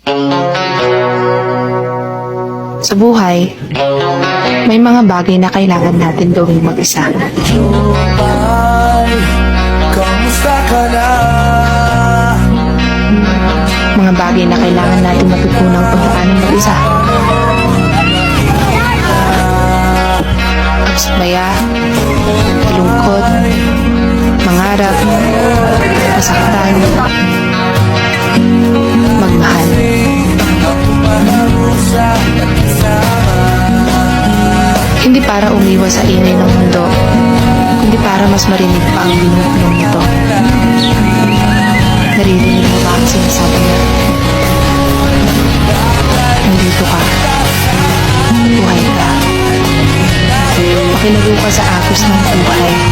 Sa buhay, may mga bagay na kailangan natin gawing mag-isa. Kamusta ka na? Mga bagay na kailangan natin matutunang pagdaanan mag-isa. Pagsubaya, lungkot, mangarap, masaktan, magmahal. Hindi para umiwas sa ingay ng mundo, kundi para mas marinig pa ang binubuklong nito. Naririnig mo ba ang sinasabi niya? Nandito ka. Buhay ka. Makilago ka sa agos ng buhay.